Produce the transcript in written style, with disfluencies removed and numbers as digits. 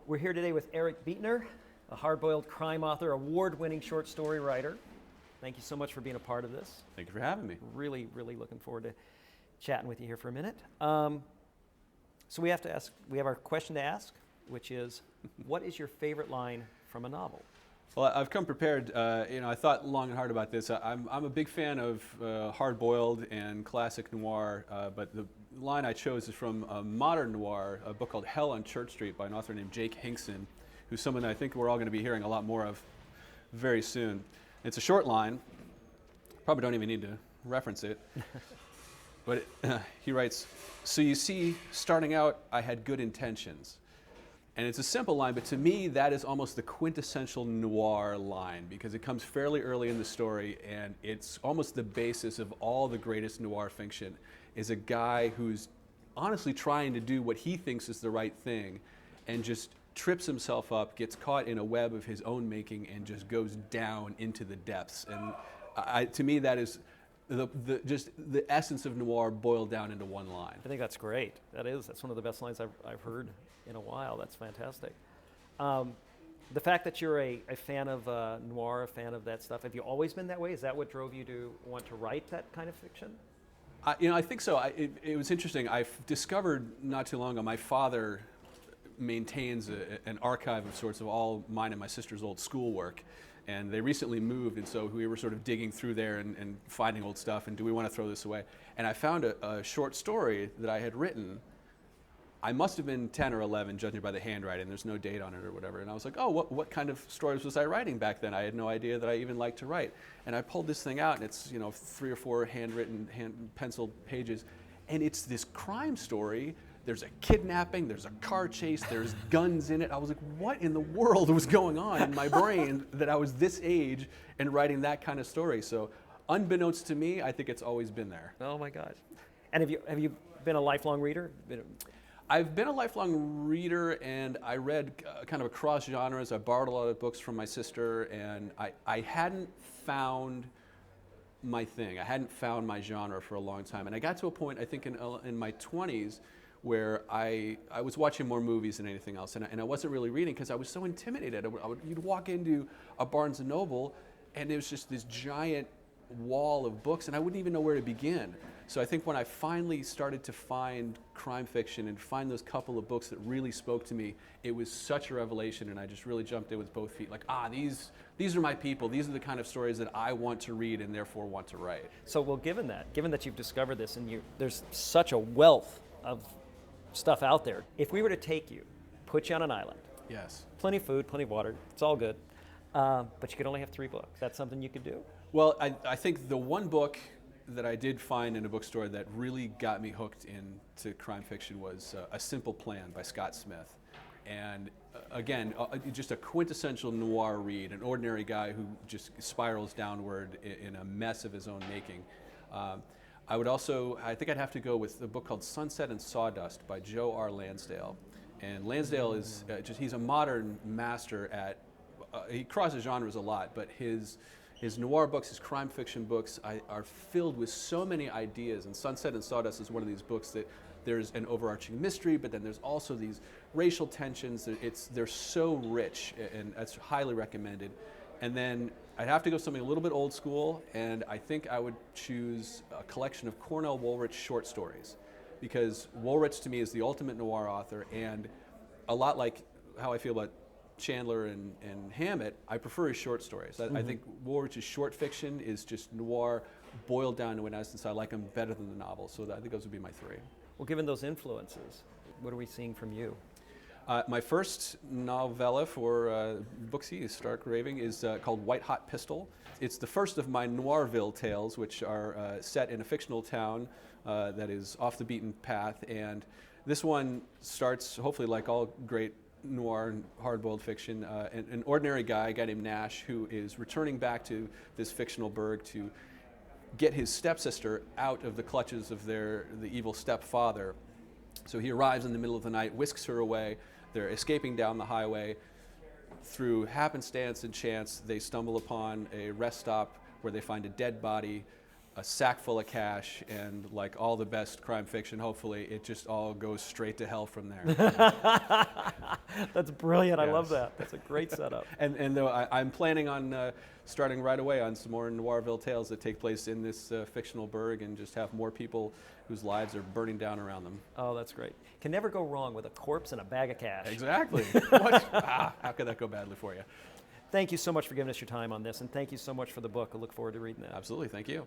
We're here today with Eric Beetner, a hard-boiled crime author, award-winning short story writer. Thank you so much for being a part of this. Thank you for having me. Really, really looking forward to chatting with you here for a minute. So we have our question to ask, which is, what is your favorite line from a novel? Well, I've come prepared. I thought long and hard about this. I'm a big fan of hard-boiled and classic noir, but the line I chose is from a modern noir, a book called Hell on Church Street by an author named Jake Hinkson, who's someone that I think we're all going to be hearing a lot more of very soon. It's a short line. Probably don't even need to reference it. But he writes, "So you see, starting out, I had good intentions." And it's a simple line, but to me, that is almost the quintessential noir line because it comes fairly early in the story, and it's almost the basis of all the greatest noir fiction, is a guy who's honestly trying to do what he thinks is the right thing and just trips himself up, gets caught in a web of his own making, and just goes down into the depths. And to me, that is just the essence of noir boiled down into one line. I think that's great. That's one of the best lines I've heard in a while. That's fantastic. The fact that you're a fan of noir, a fan of that stuff, have you always been that way? Is that what drove you to want to write that kind of fiction? I think so. It was interesting. I've discovered not too long ago, my father maintains an archive of sorts of all mine and my sister's old schoolwork. And they recently moved, and so we were sort of digging through there and finding old stuff, and do we want to throw this away? And I found a short story that I had written. I must have been 10 or 11, judging by the handwriting. There's no date on it or whatever. And I was like, oh, what kind of stories was I writing back then? I had no idea that I even liked to write. And I pulled this thing out, and it's 3 or 4 handwritten, penciled pages, and it's this crime story. There's a kidnapping, there's a car chase, there's guns in it. I was like, what in the world was going on in my brain that I was this age and writing that kind of story? So unbeknownst to me, I think it's always been there. Oh my gosh. And have you been a lifelong reader? I've been a lifelong reader, and I read kind of across genres. I borrowed a lot of books from my sister, and I hadn't found my thing. I hadn't found my genre for a long time. And I got to a point, I think in my 20s, where I was watching more movies than anything else, and I wasn't really reading because I was so intimidated. You'd walk into a Barnes & Noble, and there was just this giant wall of books, and I wouldn't even know where to begin. So I think when I finally started to find crime fiction and find those couple of books that really spoke to me, it was such a revelation, and I just really jumped in with both feet. Like, these are my people. These are the kind of stories that I want to read and therefore want to write. So, well, given that you've discovered this, and there's such a wealth of stuff out there. If we were to take you, put you on an island. Yes. Plenty of food, plenty of water. It's all good. But you could only have 3 books. That's something you could do? Well, I think the one book that I did find in a bookstore that really got me hooked into crime fiction was A Simple Plan by Scott Smith. And again, just a quintessential noir read, an ordinary guy who just spirals downward in a mess of his own making. I think I'd have to go with a book called Sunset and Sawdust by Joe R. Lansdale. And Lansdale is he's a modern master at, he crosses genres a lot, but his noir books, his crime fiction books are filled with so many ideas. And Sunset and Sawdust is one of these books that there's an overarching mystery, but then there's also these racial tensions. They're so rich, and that's highly recommended. And then I'd have to go something a little bit old school, and I think I would choose a collection of Cornell Woolrich short stories, because Woolrich to me is the ultimate noir author, and a lot like how I feel about Chandler and Hammett, I prefer his short stories. I think Woolrich's short fiction is just noir boiled down to an essence. I like them better than the novels, so I think those would be my 3. Well, given those influences, what are we seeing from you? My first novella for Booksy, Stark Raving, is called White Hot Pistol. It's the first of my Noirville tales, which are set in a fictional town that is off the beaten path. And this one starts, hopefully like all great noir and hard-boiled fiction, an ordinary guy, a guy named Nash, who is returning back to this fictional burg to get his stepsister out of the clutches of the evil stepfather. So he arrives in the middle of the night, whisks her away. They're escaping down the highway. Through happenstance and chance, they stumble upon a rest stop where they find a dead body. a sack full of cash, and like all the best crime fiction, hopefully it just all goes straight to hell from there. That's brilliant. I love Yes. that. That's a great setup. And though I'm planning on starting right away on some more Noirville tales that take place in this fictional burg, and just have more people whose lives are burning down around them. Oh, that's great. Can never go wrong with a corpse and a bag of cash. Exactly. How could that go badly for you? Thank you so much for giving us your time on this, and thank you so much for the book. I look forward to reading that. Absolutely. Thank you.